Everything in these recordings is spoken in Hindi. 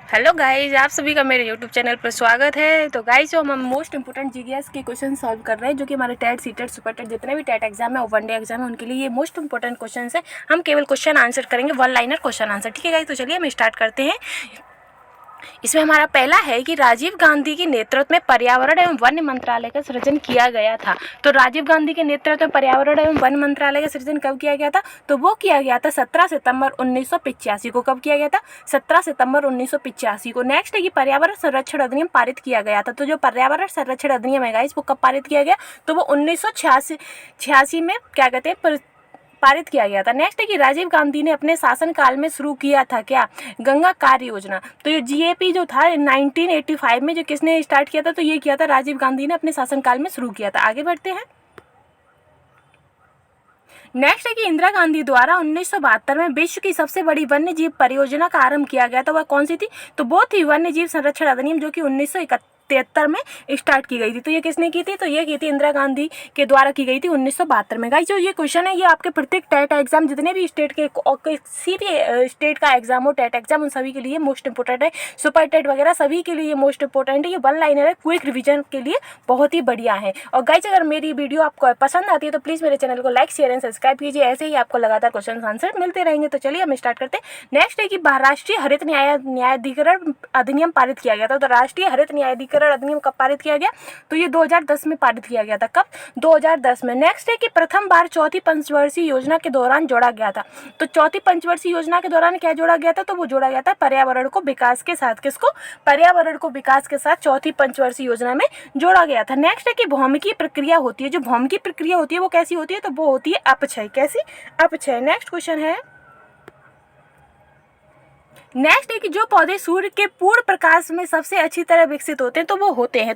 हेलो गाइज, आप सभी का मेरे यूट्यूब चैनल पर स्वागत है। तो गाइज जो हम मोस्ट इंपोर्टेंट जीएस के क्वेश्चन सॉल्व कर रहे हैं, जो कि हमारे टेट सीटेट सुपर टेट जितने भी टेट एग्जाम है और वनडे एग्जाम है उनके लिए ये मोस्ट इंपोर्टेंट क्वेश्चन है। हम केवल क्वेश्चन आंसर करेंगे, वन लाइनर क्वेश्चन आंसर। ठीक है गाइज, तो चलिए हम स्टार्ट करते हैं। इसमें हमारा पहला है कि राजीव गांधी के नेतृत्व में पर्यावरण एवं वन मंत्रालय का सृजन किया गया था। तो राजीव गांधी के नेतृत्व में पर्यावरण एवं वन मंत्रालय का सृजन कब किया गया था? तो वो किया गया था 17 सितंबर 1985 को। कब किया गया था? 17 सितंबर 1985 को। नेक्स्ट है कि पर्यावरण संरक्षण अधिनियम पारित किया गया था। तो जो पर्यावरण संरक्षण अधिनियम है गाइस, वो कब पारित किया गया? तो वो 1986 में क्या कहते हैं पारित किया गया था। नेक्स्ट है कि राजीव गांधी ने अपने शासनकाल में शुरू किया था क्या? गंगा कार्य योजना। तो ये जीएपी जो था 1985 में जो किसने स्टार्ट किया था? तो ये किया था राजीव गांधी ने अपने शासनकाल में शुरू किया था। आगे बढ़ते हैं। नेक्स्ट है कि इंदिरा गांधी द्वारा 1972 में विश्व की सबसे बड़ी वन्य जीव परियोजना का आरंभ किया गया था। वह कौन सी थी? तो वो थी वन्य जीव संरक्षण अधिनियम, जो कि 1973 में स्टार्ट की गई थी। तो ये किसने की थी? तो ये की थी इंदिरा गांधी के द्वारा की गई थी 1972 में। गाइस जो ये क्वेश्चन है ये आपके प्रत्येक टेट एग्जाम, जितने भी स्टेट के किसी भी स्टेट का एग्जाम हो, टेट एग्जाम, उन सभी के लिए मोस्ट इंपोर्टेंट है। सुपर टेट वगैरह सभी के लिए मोस्ट इंपोर्टेंट है। ये वन लाइनर है, क्विक रिविजन के लिए बहुत ही बढ़िया है। और गाइस अगर मेरी वीडियो आपको पसंद आती है तो प्लीज़ मेरे चैनल को लाइक शेयर एंड सब्सक्राइब कीजिए। ऐसे ही आपको लगातार क्वेश्चन आंसर मिलते रहेंगे। तो चलिए हम स्टार्ट करते हैं। नेक्स्ट है कि राष्ट्रीय हरित न्यायाधिकरण अधिनियम पारित किया गया था। तो राष्ट्रीय हरित न्यायाधिकरण अधिनियम कब पारित किया गया? तो ये 2010 में पारित किया गया था। कब? 2010 में। नेक्स्ट है कि प्रथम बार चौथी पंचवर्षीय योजना के दौरान जोड़ा गया था। तो चौथी पंचवर्षीय योजना के दौरान क्या जोड़ा गया था? तो वो जोड़ा गया था पर्यावरण को विकास के साथ। किसको? पर्यावरण को विकास के साथ चौथी पंचवर्षीय योजना में जोड़ा गया था। नेक्स्ट है कि भौमिकी प्रक्रिया होती है। जो भौमिकी प्रक्रिया होती है वो कैसी होती है? तो वो होती है अपक्षय। कैसी? अपक्षय। नेक्स्ट क्वेश्चन है। नेक्स्ट है कि जो पौधे सूर्य के पूर्ण प्रकाश में सबसे अच्छी तरह विकसित होते हैं तो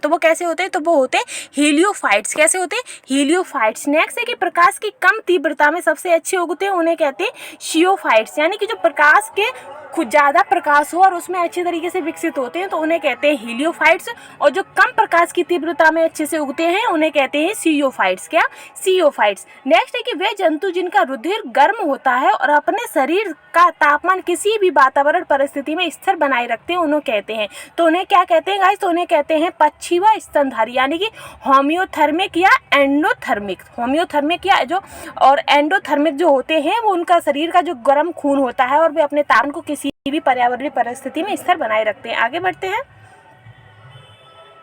वो कैसे होते हैं? तो वो होते हैं हीलियोफाइट्स। कैसे होते हैं? हीलियोफाइट्स। नेक्स्ट है कि प्रकाश की कम तीव्रता में सबसे अच्छे उगते हैं, उन्हें कहते हैं शियोफाइट्स। यानी कि जो प्रकाश के कुछ ज़्यादा प्रकाश हो और उसमें अच्छे तरीके से विकसित होते हैं तो उन्हें कहते हैं हीलियोफाइट्स। और जो कम प्रकाश की तीव्रता में अच्छे से उगते हैं उन्हें कहते हैं सीयोफाइट्स। क्या? सीयोफाइट्स। नेक्स्ट है कि वे जंतु जिनका रुधिर गर्म होता है और अपने शरीर का तापमान किसी भी वातावरण परिस्थिति में स्थिर बनाए रखते हैं, उन्हें कहते हैं। तो उन्हें क्या कहते हैं गाइस? तो उन्हें कहते हैं पक्षी स्तनधारी, यानी कि होम्योथर्मिक या एंडोथर्मिक। होम्योथर्मिक या जो और एंडोथर्मिक जो होते हैं वो उनका शरीर का जो गर्म खून होता है और वे अपने तापमान को किसी भी पर्यावरणीय परिस्थिति में स्थिर बनाए रखते हैं। आगे बढ़ते हैं।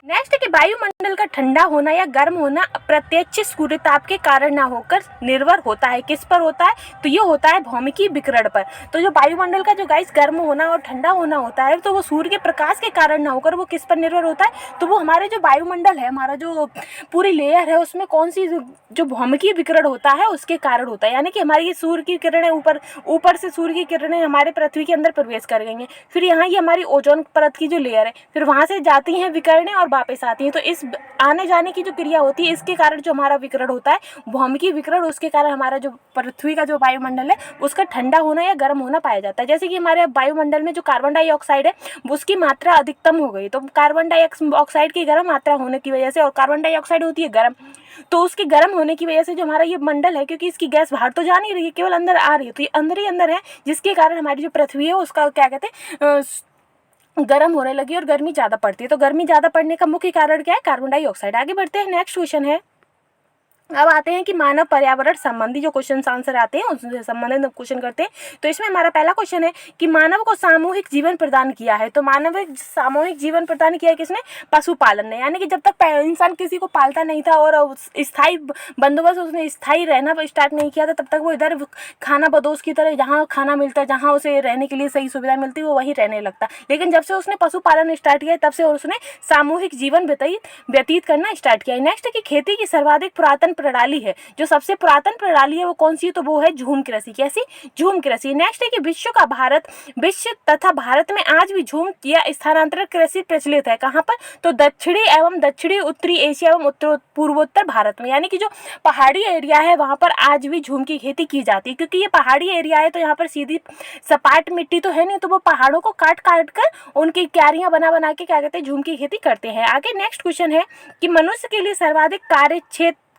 नेक्स्ट है कि वायुमंडल का ठंडा होना या गर्म होना प्रत्यक्ष सूर्यताप के कारण ना होकर निर्भर होता है। किस पर होता है? तो ये होता है भौमिकी विकिरण पर। तो जो वायुमंडल का जो गाइस गर्म होना और ठंडा होना होता है तो वो सूर्य के प्रकाश के कारण ना होकर वो किस पर निर्भर होता है? तो वो हमारे जो वायुमंडल है, हमारा जो पूरी लेयर है उसमें कौन सी जो भौमिकी विकिरण होता है उसके कारण होता है। यानी कि हमारी ये सूर्य की किरणें ऊपर से सूर्य की किरणें हमारे पृथ्वी के अंदर प्रवेश कर गई हैं। फिर यहाँ ये हमारी ओजोन परत की जो लेयर है, फिर वहाँ से जाती हैं विकिरणें और वापस आती हैं। तो इस आने जाने की जो क्रिया होती है इसके कारण जो हमारा विकिरण होता है भौमिकी विकिरण, उसके कारण हमारा जो पृथ्वी का जो वायुमंडल है उसका ठंडा होना या गर्म होना पाया जाता है। जैसे कि हमारे वायुमंडल में जो कार्बन डाइऑक्साइड है उसकी मात्रा अधिकतम हो गई, तो कार्बन डाइऑक्साइड की गर्म मात्रा होने की वजह से, और कार्बन डाइऑक्साइड होती है गर्म, तो उसके गर्म होने की वजह से जो हमारा ये मंडल है, क्योंकि इसकी गैस बाहर तो जा नहीं रही है, केवल अंदर आ रही है, तो ये अंदर ही अंदर है, जिसके कारण हमारी जो पृथ्वी है उसका क्या कहते हैं गर्म होने लगी और गर्मी ज़्यादा पड़ती है। तो गर्मी ज़्यादा पड़ने का मुख्य कारण क्या है? Carbon dioxide. आगे बढ़ते हैं। नेक्स्ट क्वेश्चन है। अब आते हैं कि मानव पर्यावरण संबंधी जो क्वेश्चन आंसर आते हैं उससे संबंधित क्वेश्चन करते हैं। तो इसमें हमारा पहला क्वेश्चन है कि मानव को सामूहिक जीवन प्रदान किया है। तो मानव सामूहिक जीवन प्रदान किया है किसने? पशुपालन ने। यानी कि जब तक इंसान किसी को पालता नहीं था और स्थायी बंदोबस्त उसने स्थायी रहना स्टार्ट नहीं किया था, तब तक वो इधर खाना बदोश की तरह जहाँ खाना मिलता है, जहाँ उसे रहने के लिए सही सुविधा मिलती है वो वहीं रहने लगता। लेकिन जब से उसने पशुपालन स्टार्ट किया तब से उसने सामूहिक जीवन व्यतीत करना स्टार्ट किया है। नेक्स्ट है कि खेती की सर्वाधिक पुरातन प्रणाली है। जो सबसे पुरातन प्रणाली है वो कौन सी है? तो वो है झूम कृषि। कैसी? झूम कृषि। नेक्स्ट है कि विश्व तथा भारत में आज भी झूम या स्थानांतरित कृषि प्रचलित है। कहाँ पर? तो दक्षिणी एवं दक्षिणी उत्तरी एशिया एवं उत्तर पूर्वोत्तर भारत में। यानी कि जो पहाड़ी एरिया है वहाँ पर आज भी झूम की खेती की जाती है, क्योंकि ये पहाड़ी एरिया है तो यहाँ पर सीधी सपाट मिट्टी तो है नहीं, तो वो पहाड़ों को काट काट कर उनकी क्यारियां बना बना के क्या कहते हैं झूम की खेती करते हैं। आगे नेक्स्ट क्वेश्चन है कि मनुष्य के लिए सर्वाधिक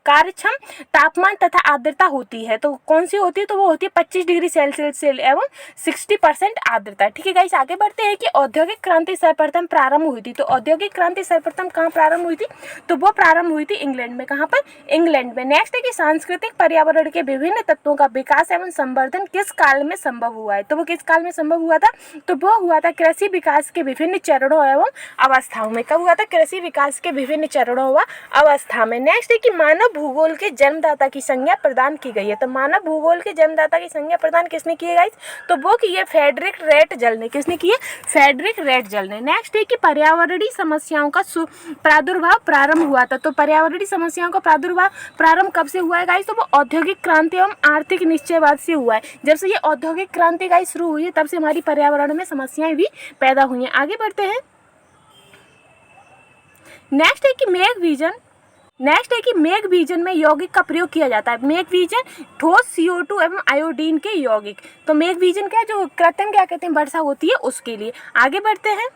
कार्यक्षम तापमान तथा आर्द्रता होती है। तो कौन सी होती है? तो वो होती है 25 डिग्री सेल्सियस एवं 60% आर्द्रता। ठीक है गाइस, आगे बढ़ते हैं कि औद्योगिक क्रांति सर्वप्रथम प्रारंभ हुई थी। तो औद्योगिक क्रांति सर्वप्रथम कहाँ प्रारंभ हुई थी? तो वो प्रारंभ हुई थी इंग्लैंड में। कहाँ पर? इंग्लैंड में। नेक्स्ट है कि सांस्कृतिक पर्यावरण के विभिन्न तत्वों का विकास एवं संवर्धन किस काल में संभव हुआ है? तो वो किस काल में संभव हुआ था? तो वो हुआ था कृषि विकास के विभिन्न चरणों एवं अवस्थाओं में। कब हुआ था? कृषि विकास के विभिन्न चरणों व अवस्था में। नेक्स्ट है कि मानव भूगोल के जन्मदाता की संज्ञा प्रदान की गई है। तो मानव भूगोल के जन्मदाता की संज्ञा प्रदान किसने की है गाइस? तो वो की है फ्रेडरिक रेटजल ने। किसने की है? फ्रेडरिक रेटजल ने। नेक्स्ट है कि पर्यावरणीय समस्याओं का प्रादुर्भाव प्रारंभ हुआ था। तो पर्यावरणीय समस्याओं का प्रादुर्भाव प्रारंभ कब से हुआ है गाइस? तो वो औद्योगिक क्रांति एवं आर्थिक निश्चयवाद से हुआ है। जब से ये औद्योगिक क्रांति गाइस शुरू हुई है तब से हमारी पर्यावरण में समस्याएं भी पैदा हुई हैं। आगे बढ़ते हैं। नेक्स्ट है कि मेघ विजन में यौगिक का प्रयोग किया जाता है। मेघ विजन ठोस CO2 एवं आयोडीन के यौगिक। तो मेघ विजन क्या, जो कृत्रिम क्या कहते हैं, वर्षा होती है उसके लिए। आगे बढ़ते हैं।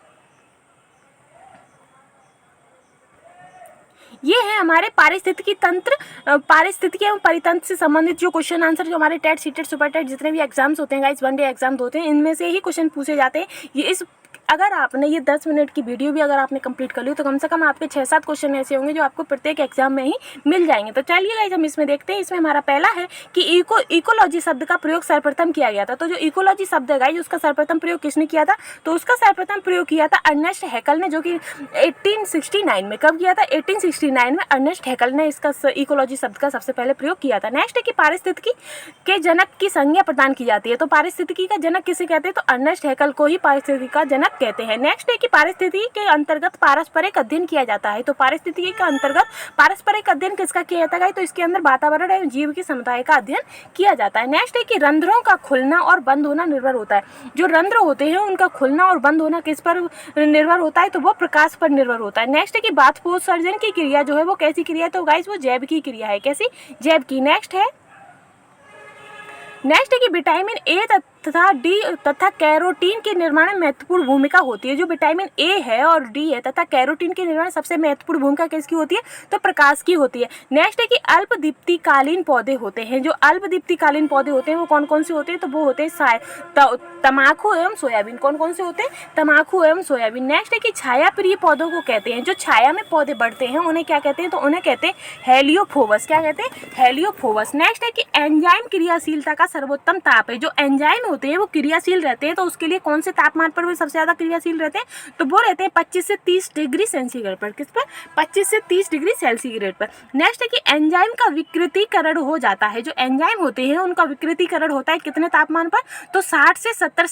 ये है हमारे पारिस्थितिकी एवं परितंत्र से संबंधित जो क्वेश्चन आंसर जो हमारे टेट, सीटेट, सुपर टेट जितने भी एग्जाम्स होते हैं गाइस, 1 डे एग्जाम होते हैं, इनमें से ही क्वेश्चन पूछे जाते हैं। ये इस अगर आपने ये 10 मिनट की वीडियो भी अगर आपने कंप्लीट कर ली तो कम से कम आपके 6-7 क्वेश्चन ऐसे होंगे जो आपको प्रत्येक एग्जाम में ही मिल जाएंगे। तो चलिए गाइस हम इसमें देखते हैं। इसमें हमारा पहला है कि इकोलॉजी शब्द का प्रयोग सर्वप्रथम किया गया था। तो जो इकोलॉजी शब्द है गाइस उसका सर्वप्रथम प्रयोग किसने किया था? तो उसका सर्वप्रथम प्रयोग किया था अर्नेस्ट हैकल ने, जो कि 1869 में। कब किया था? 1869 में अर्नेस्ट हैकल ने इसका इकोलॉजी शब्द का सबसे पहले प्रयोग किया था। नेक्स्ट है कि पारिस्थितिकी के जनक की संज्ञा प्रदान की जाती है। तो पारिस्थितिकी का जनक किसे कहते हैं? तो अर्नेस्ट हैकल को ही पारिस्थितिकी का जनक कहते हैं। नेक्स्ट है कि पारिस्थितिकी के अंतर्गत पारस्परिक अध्ययन किया जाता है। तो पारिस्थितिकी के अंतर्गत पारस्परिक अध्ययन किसका किया जाता है? तो इसके अंदर वातावरण एवं जीव की समुदाय का अध्ययन किया जाता है। नेक्स्ट है कि रंध्रों का खुलना और बंद होना निर्भर होता है। जो रंध्र होते हैं उनका खुलना और बंद होना किस पर निर्भर होता है? तो वो प्रकाश पर निर्भर होता है। नेक्स्ट है कि बाष्पोत्सर्जन की क्रिया जो है वो कैसी क्रिया है? तो गाइस वो जैव की क्रिया है। कैसी? जैव की। नेक्स्ट है कि विटामिन ए तथा डी तथा कैरोटीन के निर्माण में महत्वपूर्ण भूमिका होती है। जो विटामिन ए है और डी है तथा कैरोटीन के निर्माण में सबसे महत्वपूर्ण भूमिका किसकी होती है? तो प्रकाश की होती है। नेक्स्ट है कि अल्पदीप्तिकालीन पौधे होते हैं। जो अल्पदीप्तिकालीन पौधे होते हैं वो कौन कौन से होते हैं? तो वो होते हैं तम्बाकू एवं सोयाबीन। कौन कौन से होते हैं? तम्बाकू एवं सोयाबीन। नेक्स्ट है कि छाया प्रिय पौधों को कहते हैं। जो छाया में पौधे बढ़ते हैं उन्हें क्या कहते हैं? तो उन्हें कहते हैं हेलियोफोबस। क्या कहते हैं? हेलियोफोबस। नेक्स्ट है कि एंजाइम क्रियाशीलता का सर्वोत्तम ताप है। जो एंजाइम होते हैं वो क्रियाशील रहते हैं तो उसके लिए कौन से तापमान पर वो सबसे ज्यादा क्रियाशील रहते हैं? तो वो रहते हैं 25 से 30 डिग्री सेंटीग्रेड पर। किस पर? 25 से 30 डिग्री सेंटीग्रेड पर। नेक्स्ट है कि एंजाइम का विकृतीकरण हो जाता है। जो एंजाइम होते हैं उनका विकृतीकरण होता है कितने तापमान पर? तो 60 से 70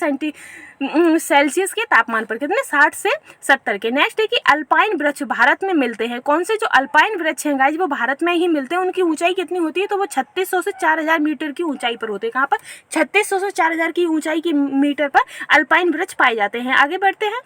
सेल्सियस के तापमान पर। कितने? 60 से 70 के। नेक्स्ट है कि अल्पाइन वृक्ष भारत में मिलते हैं। कौन से? जो अल्पाइन वृक्ष हैं गाइस वो भारत में ही मिलते हैं। उनकी ऊंचाई कितनी होती है? तो वो 3600 से 4000 मीटर की ऊंचाई पर होते हैं। कहाँ पर? 3600 से 4000 की ऊंचाई की मीटर पर अल्पाइन वृक्ष पाए जाते हैं। आगे बढ़ते हैं।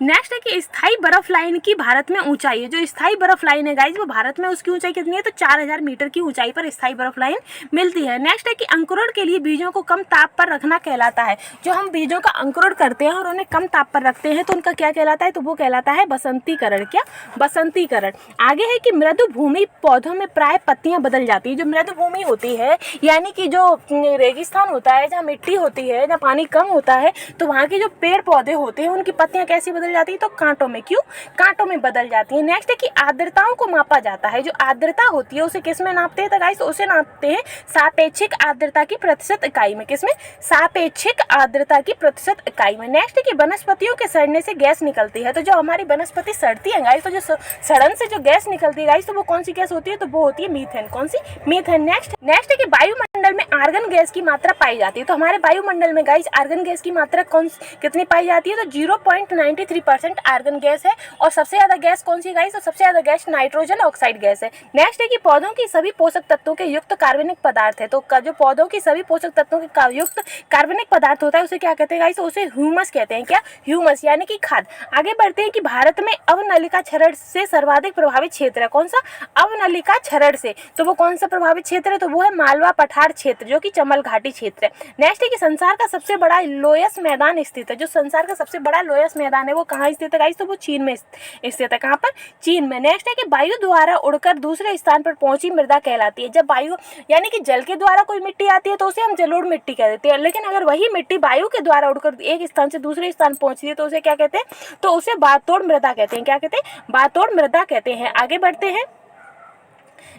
नेक्स्ट है कि स्थायी बर्फ लाइन की भारत में ऊंचाई है। जो स्थायी बर्फ लाइन है गाइस वो भारत में उसकी ऊंचाई कितनी है? तो 4000 मीटर की ऊंचाई पर स्थायी बर्फ लाइन मिलती है। नेक्स्ट है कि अंकुरण के लिए बीजों को कम ताप पर रखना कहलाता है। जो हम बीजों का अंकुरण करते हैं और उन्हें कम ताप पर रखते हैं तो उनका क्या कहलाता है? तो वो कहलाता है बसंतीकरण। क्या? बसंतीकरण। आगे है कि मृदु भूमि पौधों में प्राय पत्तियां बदल जाती है। जो मृदु भूमि होती है यानी कि जो रेगिस्तान होता है, जहाँ मिट्टी होती है, जहाँ पानी कम होता है, तो वहाँ के जो पेड़ पौधे होते हैं उनकी पत्तियां कैसी बदल जाती है? तो कांटों में। क्यों? कांटों में बदल जाती है। नेक्स्ट है कि आर्द्रताओं को मापा जाता है। जो आर्द्रता होती है उसे किस में नापते हैं? तो गाइस उसे नापते हैं सापेक्षिक आर्द्रता की प्रतिशत इकाई में। किसमें? सापेक्षिक आर्द्रता की प्रतिशत इकाई में। नेक्स्ट है कि वनस्पतियों के सड़ने से गैस निकलती है। तो जो हमारी वनस्पति सड़ती है गाइस तो जो सड़न से जो गैस निकलती है गाइस तो वो कौन सी गैस होती है? तो वो होती है मीथेन। कौन सी? मीथेन। नेक्स्ट है कि वायुमंडल में आर्गन गैस की मात्रा पाई जाती है। तो हमारे वायुमंडल में गाइस आर्गन गैस की मात्रा कितनी पाई जाती है? तो 0.93% आर्गन गैस है। और सबसे ज्यादा गैस कौन सी गाइस? तो सबसे ज्यादा गैस नाइट्रोजन ऑक्साइड गैस है। नेक्स्ट है कि पौधों की सभी पोषक तत्वों के युक्त कार्बनिक पदार्थ है। तो जो पौधों की सभी पोषक तत्वों के युक्त कार्बनिक पदार्थ होता है उसे क्या कहते हैं गाइस? उसे ह्यूमस कहते हैं। क्या? ह्यूमस यानी कि खाद। आगे बढ़ते हैं कि भारत में अवनलिका क्षरण से सर्वाधिक प्रभावित क्षेत्र है। कौन सा? अवनलिका क्षरण से। तो वो कौन सा प्रभावित क्षेत्र है? तो वो है मालवा पठार क्षेत्र जो कि चंबल घाटी क्षेत्र है। नेक्स्ट है कि संसार का सबसे बड़ा लोयस मैदान स्थित है। जो संसार का सबसे बड़ा लोयस मैदान है वो वो कहाँ स्थित है गाइस, तो वो चीन में स्थित है। कहाँ पर, चीन में। नेक्स्ट है कि वायु द्वारा उड़कर दूसरे स्थान पर पहुंची मृदा कहलाती है। जब वायु यानी कि जल के द्वारा कोई मिट्टी आती है तो उसे हम जलोढ़ मिट्टी कह देते हैं, लेकिन अगर वही मिट्टी वायु के द्वारा उड़कर एक स्थान से दूसरे स्थान पहुंचती है तो उसे क्या कहते हैं, तो उसे बातोड़ मृदा कहते हैं। क्या कहते हैं, बातोड़ मृदा कहते हैं। आगे बढ़ते हैं।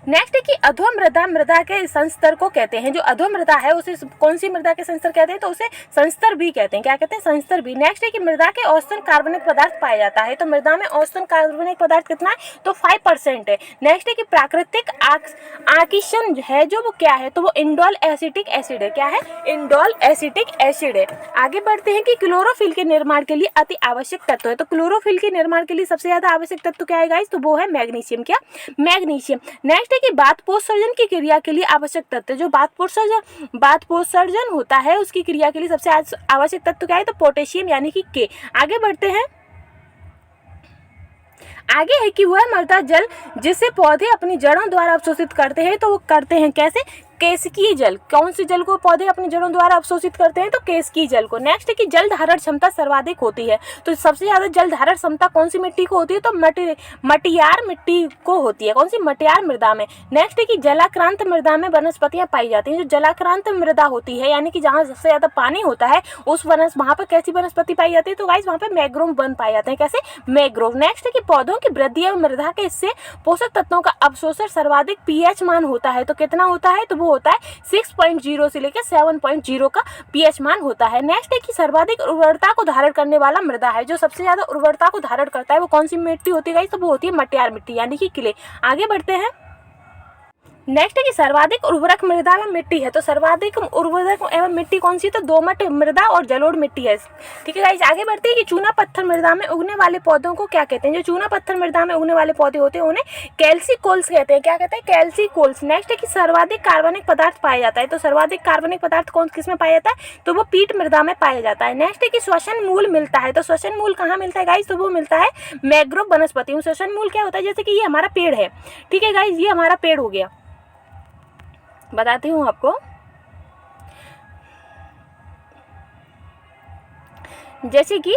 नेक्स्ट है कि अधो मृदा मृदा के संस्तर को कहते हैं। जो अधो मृदा है उसे कौन सी मृदा के संस्तर कहते हैं, तो उसे संस्तर भी कहते हैं। क्या कहते हैं, संस्तर भी। नेक्स्ट है कि मृदा के औसतन कार्बनिक पदार्थ पाया जाता है। तो मृदा में औसतन कार्बनिक पदार्थ कितना है, तो 5% है। नेक्स्ट है कि प्राकृतिक आकिशन है जो वो क्या है, तो वो इंडोल एसिटिक एसिड है। क्या है, इंडोल एसिटिक एसिड है। आगे बढ़ते हैं कि क्लोरोफिल के निर्माण के लिए अति आवश्यक तत्व है। तो क्लोरोफिल के निर्माण के लिए सबसे ज्यादा आवश्यक तत्व क्या है गाइस, तो वो है मैग्नीशियम। क्या, मैग्नीशियम। नेक्स्ट है कि बाष्पोत्सर्जन की क्रिया के लिए आवश्यक तत्व, जो बाष्पोत्सर्जन होता है उसकी क्रिया के लिए सबसे आवश्यक तत्व क्या है, तो पोटेशियम यानी कि के। आगे बढ़ते हैं। आगे है कि वह मृदा जल जिसे पौधे अपनी जड़ों द्वारा अवशोषित करते हैं, तो वो करते हैं कैसे, केशकीय जल। कौन सी जल को पौधे अपनी जड़ों द्वारा अवशोषित करते हैं, तो केशकीय जल को। नेक्स्ट है कि जल धारण क्षमता सर्वाधिक होती है। तो सबसे ज्यादा जल धारण क्षमता कौन सी मिट्टी को होती है, तो मटियार मिट्टी को होती है। कौन सी, मटियार मृदा में। नेक्स्ट है कि जलाक्रांत मृदा में वनस्पतियां पाई जाती हैं। जो जलाक्रांत मृदा होती है यानी कि जहाँ सबसे ज्यादा पानी होता है उस वहाँ पर कैसी वनस्पति पाई जाती है, तो गाइस वहाँ पे मैग्रोव वन पाए जाते हैं। कैसे, मैग्रोव। नेक्स्ट है कि पौधों की वृद्धि एवं मृदा के हिस्से पोषक तत्वों का अवशोषण सर्वाधिक पीएच मान होता है। तो कितना होता है, तो वो होता है 6.0 से लेकर 7.0 का पीएच मान होता है। नेक्स्ट है कि सर्वाधिक उर्वरता को धारण करने वाला मृदा है। जो सबसे ज्यादा उर्वरता को धारण करता है वो कौन सी मिट्टी होती है, तो वो होती है मटियार मिट्टी यानी कि क्ले। आगे बढ़ते हैं। नेक्स्ट है कि सर्वाधिक उर्वरक मृदा एवं मिट्टी है। तो सर्वाधिक उर्वरक एवं मिट्टी कौन सी, तो दोमट मृदा और जलोढ़ मिट्टी है। ठीक है गाइस, आगे बढ़ते हैं कि चूना पत्थर मृदा में उगने वाले पौधों को क्या कहते हैं। जो चूना पत्थर मृदा में उगने वाले पौधे होते हैं उन्हें कैल्सिकोल्स कहते हैं। क्या कहते हैं, कैल्सिकोल्स। नेक्स्ट है कि सर्वाधिक कार्बनिक पदार्थ पाया जाता है। तो सर्वाधिक कार्बनिक पदार्थ कौन किस में पाया जाता है, तो वो पीट मृदा में पाया जाता है। नेक्स्ट है कि श्वसन मूल मिलता है। तो श्वसन मूल कहाँ मिलता है गाइस, तो वो मिलता है मैग्रोव वनस्पति में। श्वसन मूल क्या होता है, जैसे कि ये हमारा पेड़ है, ठीक है गाइस, ये हमारा पेड़ हो गया, बताती हूँ आपको। जैसे कि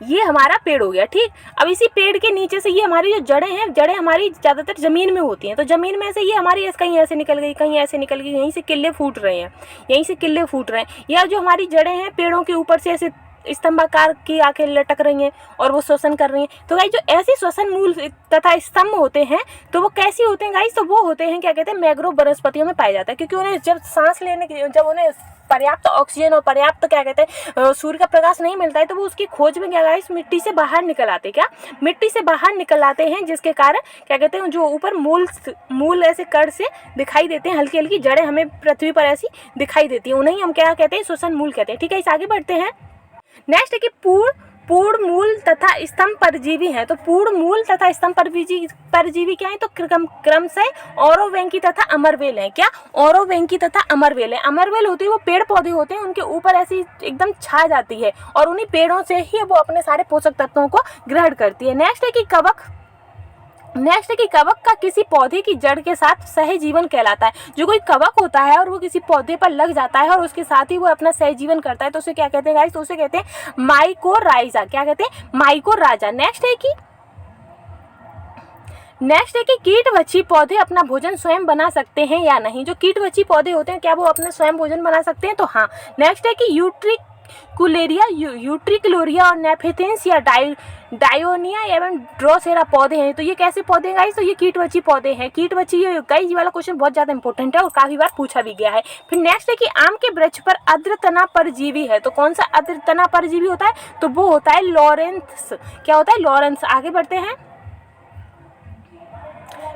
ये हमारा पेड़ हो गया, ठीक। अब इसी पेड़ के नीचे से ये हमारी जो जड़ें हैं, जड़ें हमारी ज़्यादातर ज़मीन में होती हैं। तो ज़मीन में से ये हमारी कहीं ऐसे निकल गई, कहीं ऐसे निकल गई, यहीं से किले फूट रहे हैं, यहीं से किले फूट रहे हैं। या जो हमारी जड़ें हैं पेड़ों के ऊपर से ऐसे स्तंभाकार की आंखें लटक रही हैं और वो श्वसन कर रही हैं। तो गाइस जो ऐसे श्वसन मूल तथा स्तंभ होते हैं तो वो कैसी होते हैं गाइस, तो वो होते हैं क्या कहते हैं, मैग्रोव वनस्पतियों में पाए जाता है। क्योंकि उन्हें जब सांस लेने की, जब उन्हें पर्याप्त ऑक्सीजन और पर्याप्त क्या कहते हैं सूर्य का प्रकाश नहीं मिलता है, तो वो उसकी खोज में क्या गाइस मिट्टी से बाहर निकल आते हैं। क्या, मिट्टी से बाहर निकल आते हैं, जिसके कारण क्या कहते हैं जो ऊपर मूल ऐसे कड़ से दिखाई देते हैं, हल्की हल्की जड़ें हमें पृथ्वी पर ऐसी दिखाई देती हैं, उन्हें हम क्या कहते हैं, श्वसन मूल कहते हैं। ठीक है, इस आगे बढ़ते हैं। नेक्स्ट है कि पूर्ण मूल तथा स्तंभ परजीवी हैं। तो पूर्ण मूल तथा स्तंभ परजीवी क्या है, तो क्रमशः ओरोवेंकी तथा अमरवेल है। क्या, ओरोवेंकी तथा अमरवेल है। अमरवेल होती है वो पेड़ पौधे होते हैं, उनके ऊपर ऐसी एकदम छा जाती है और उन्हीं पेड़ों से ही वो अपने सारे पोषक तत्वों को ग्रहण करती है। नेक्स्ट है कि कवक का किसी पौधे की जड़ के साथ सहजीवन कहलाता है। जो कोई कवक होता है और वो किसी पौधे पर लग जाता है और उसके साथ ही वो अपना सहजीवन करता है, तो उसे क्या कहते हैं गाइस, तो उसे कहते हैं माइकोराइजा। क्या कहते हैं, माइकोराइजा। नेक्स्ट है कि कीटवच्छी पौधे अपना भोजन स्वयं बना सकते हैं या नहीं। जो कीटवच्छी पौधे होते हैं क्या वो अपना स्वयं भोजन बना सकते हैं, तो हाँ। नेक्स्ट है कि यूट्रिकुलेरिया और नेफेथिन्स या डायोनिया एवं ड्रोसेरा पौधे हैं। तो ये कैसे पौधे हैं गाइस, तो ये कीटवच्छी पौधे हैं। कीटवच्छी, ये गाइस वाला क्वेश्चन बहुत ज्यादा इंपॉर्टेंट है और काफी बार पूछा भी गया है। फिर नेक्स्ट है कि आम के वृक्ष पर अद्रतना परजीवी है। तो कौन सा अद्रतना परजीवी होता है, तो वो होता है लॉरेंस। क्या होता है, लॉरेंस। आगे बढ़ते हैं।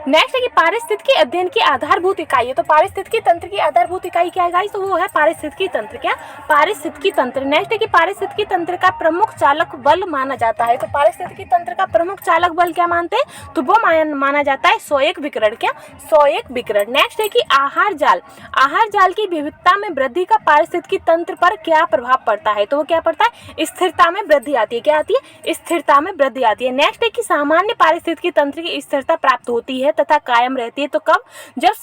नेक्स्ट है कि पारिस्थितिकी अध्ययन की आधारभूत इकाई है। तो पारिस्थितिकी तंत्र की आधारभूत इकाई क्या है गाइस, तो वो है पारिस्थितिकी तंत्र। क्या, पारिस्थितिकी तंत्र। नेक्स्ट है कि पारिस्थितिकी तंत्र का प्रमुख चालक बल माना जाता है। तो पारिस्थितिकी तंत्र का प्रमुख चालक बल क्या मानते हैं, तो वो माना जाता है सॉयक विकिरण। क्या, सॉयक विकिरण। नेक्स्ट है कि आहार जाल की विविधता में वृद्धि का पारिस्थितिकी तंत्र पर क्या प्रभाव पड़ता है, तो वो क्या पड़ता है, स्थिरता में वृद्धि आती है। क्या आती है, स्थिरता में वृद्धि आती है। नेक्स्ट है कि सामान्य पारिस्थितिकी तंत्र की स्थिरता प्राप्त होती है तथा कायम रहती है, तो कब, जब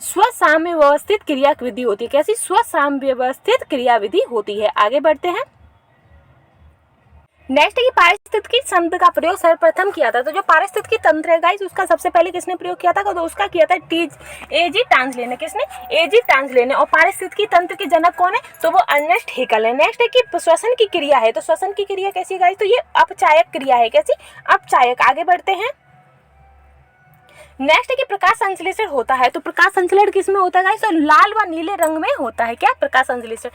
स्वसाम्यवस्थित क्रिया विधि होती है। कैसी, स्वसाम्यवस्थित क्रिया विधि होती है। आगे बढ़ते हैं। नेक्स्ट है कि पारिस्थितिकी तंत्र का प्रयोग सर्वप्रथम किया था। तो जो पारिस्थितिकी तंत्र है गाइस उसका सबसे पहले किसने प्रयोग किया था? तो उसका किया था एजी टांसले ने। किसने? एजी टांसले ने। और पारिस्थितिकी तंत्र के जनक कौन है? तो वो अर्नेस्ट हेकल है। नेक्स्ट है कि श्वसन की क्रिया है। तो श्वसन की क्रिया कैसी है गाइस? तो ये अपचायक क्रिया है। कैसी? अपचायक। आगे बढ़ते हैं। नेक्स्ट है कि प्रकाश संश्लेषण होता है। तो प्रकाश संश्लेषण किसमें होता है गाइस? तो लाल व नीले रंग में होता है। क्या? प्रकाश संश्लेषण।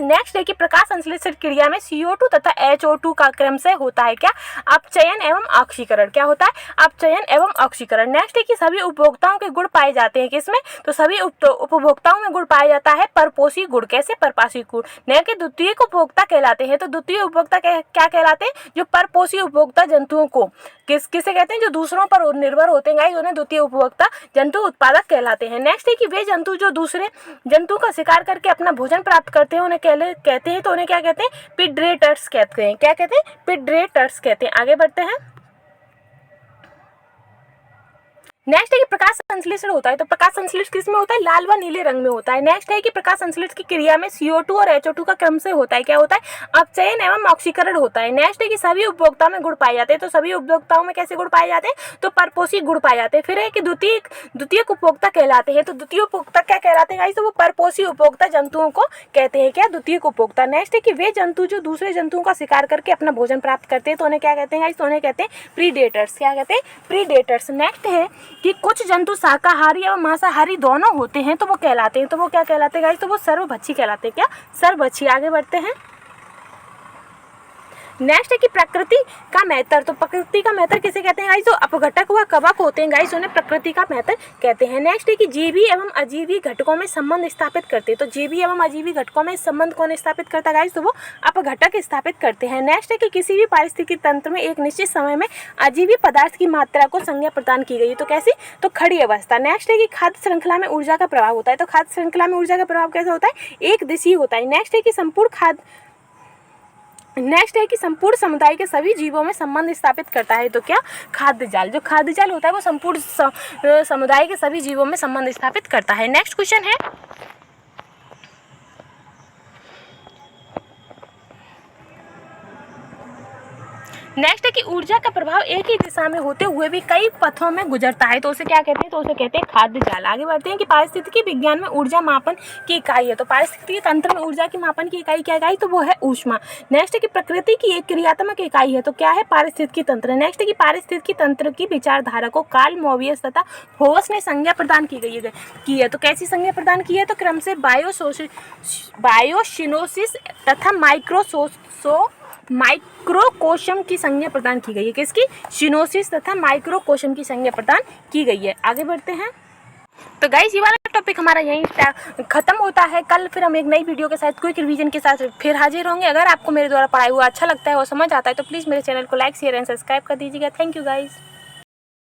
नेक्स्ट है कि प्रकाश संश्लेषण क्रिया में CO2 तथा HO2 का क्रम से होता है। क्या? अपचयन एवं ऑक्सीकरण। क्या होता है? अपचयन एवं ऑक्सीकरण। नेक्स्ट है कि सभी उपभोक्ताओं के गुण पाए जाते हैं। किसमें? तो सभी उपभोक्ताओं में गुण पाया जाता है परपोषी गुण। कैसे? परपोषी गुण। नेक्स्ट के द्वितीयक उपभोक्ता कहलाते हैं। तो द्वितीय उपभोक्ता क्या कहलाते हैं? जो परपोषी उपभोक्ता जंतुओं को किसे कहते हैं? जो दूसरों पर निर्भर होते हैं गाइस, उन्हें द्वितीय उपभोक्ता जंतु उत्पादक कहलाते हैं। नेक्स्ट है कि वे जंतु जो दूसरे जंतु का शिकार करके अपना भोजन प्राप्त करते हैं उन्हें कहते हैं। तो उन्हें क्या कहते हैं? प्रीडेटर्स कहते हैं। क्या कहते हैं? प्रीडेटर्स कहते हैं। आगे बढ़ते हैं। नेक्स्ट है कि प्रकाश संश्लेषण होता है। तो प्रकाश संश्लेषण किसमें होता है? लाल व नीले रंग में होता है। नेक्स्ट है कि प्रकाश संश्लेषण की क्रिया में CO2 और HO2 का क्रम से होता है। क्या होता है? अपचयन एवं ऑक्सीकरण होता है। नेक्स्ट है कि सभी उपभोक्ताओं में गुण पाए जाते हैं। तो सभी उपभोक्ताओं में कैसे गुण पाए जाते हैं? तो परपोषी गुण पाए जाते हैं। फिर है कि द्वितीय उपभोक्ता कहलाते हैं। तो द्वितीय उपभोक्ता क्या कहलाते हैं गाइस? तो वो परपोषी उपभोक्ता जंतुओं को कहते हैं। क्या? द्वितीय उपभोक्ता। नेक्स्ट है कि वे जंतु जो दूसरे जंतुओं का शिकार करके अपना भोजन प्राप्त करते हैं तो उन्हें क्या कहते हैं गाइस? तो उन्हें कहते हैं प्रीडेटर्स। क्या कहते हैं? प्रीडेटर्स। नेक्स्ट है कि कुछ जंतु शाकाहारी और मांसाहारी दोनों होते हैं तो वो कहलाते हैं। तो वो क्या कहलाते हैं गाइस? तो वो सर्वभक्षी कहलाते हैं। क्या? सर्वभक्षी। आगे बढ़ते हैं। नेक्स्ट है कि प्रकृति का मेहतर। तो प्रकृति का मेहतर किसे कहते हैं गाइस? जो अपघटक व कवक होते हैं गाइस उन्हें प्रकृति का मेहतर कहते हैं। नेक्स्ट है कि जीवी एवं अजीवी घटकों में संबंध स्थापित करते हैं। तो जीवी एवं अजीवी घटकों में संबंध कौन स्थापित करता है गाइस? तो वो अपघटक स्थापित करते हैं। नेक्स्ट है कि किसी भी पारिस्थितिकी तंत्र में एक निश्चित समय में अजीवी पदार्थ की मात्रा को संज्ञा प्रदान की गई है। तो कैसी? तो खड़ी अवस्था। नेक्स्ट है कि खाद्य श्रृंखला में ऊर्जा का प्रभाव होता है। तो खाद्य श्रृंखला में ऊर्जा का प्रभाव कैसा होता है? एक दिशीय होता है। नेक्स्ट है कि संपूर्ण समुदाय के सभी जीवों में संबंध स्थापित करता है। तो क्या? खाद्य जाल। जो खाद्य जाल होता है वो संपूर्ण समुदाय के सभी जीवों में संबंध स्थापित करता है। नेक्स्ट क्वेश्चन है नेक्स्ट है कि ऊर्जा का प्रभाव एक ही दिशा में होते हुए भी कई पथों में गुजरता है। तो उसे क्या कहते हैं? तो उसे कहते हैं खाद्य जाल। आगे बढ़ते हैं कि पारिस्थितिकी विज्ञान में ऊर्जा मापन की इकाई है। तो पारिस्थितिकी तंत्र में ऊर्जा की मापन की इकाई क्या है? तो वो है ऊष्मा। नेक्स्ट है कि प्रकृति की एक क्रियात्मक इकाई है। तो क्या है? पारिस्थितिकी तंत्र। नेक्स्ट है कि पारिस्थितिकी तंत्र की विचारधारा को कार्ल मोवियस तथा होवस ने संज्ञा प्रदान की है। तो कैसी संज्ञा प्रदान की है? तो क्रम से बायोसिनोसिस तथा माइक्रोकोशम की संज्ञा प्रदान की गई है। किसकी? सिनोसिस तथा माइक्रोकोशम की संज्ञा प्रदान की गई है। आगे बढ़ते हैं। तो गाइस ये वाला टॉपिक हमारा यहीं खत्म होता है। कल फिर हम एक नई वीडियो के साथ क्विक रिवीजन के साथ फिर हाजिर होंगे। अगर आपको मेरे द्वारा पढ़ाई हुआ अच्छा लगता है और समझ आता है तो प्लीज़ मेरे चैनल को लाइक शेयर एंड सब्सक्राइब कर दीजिएगा। Thank you guys.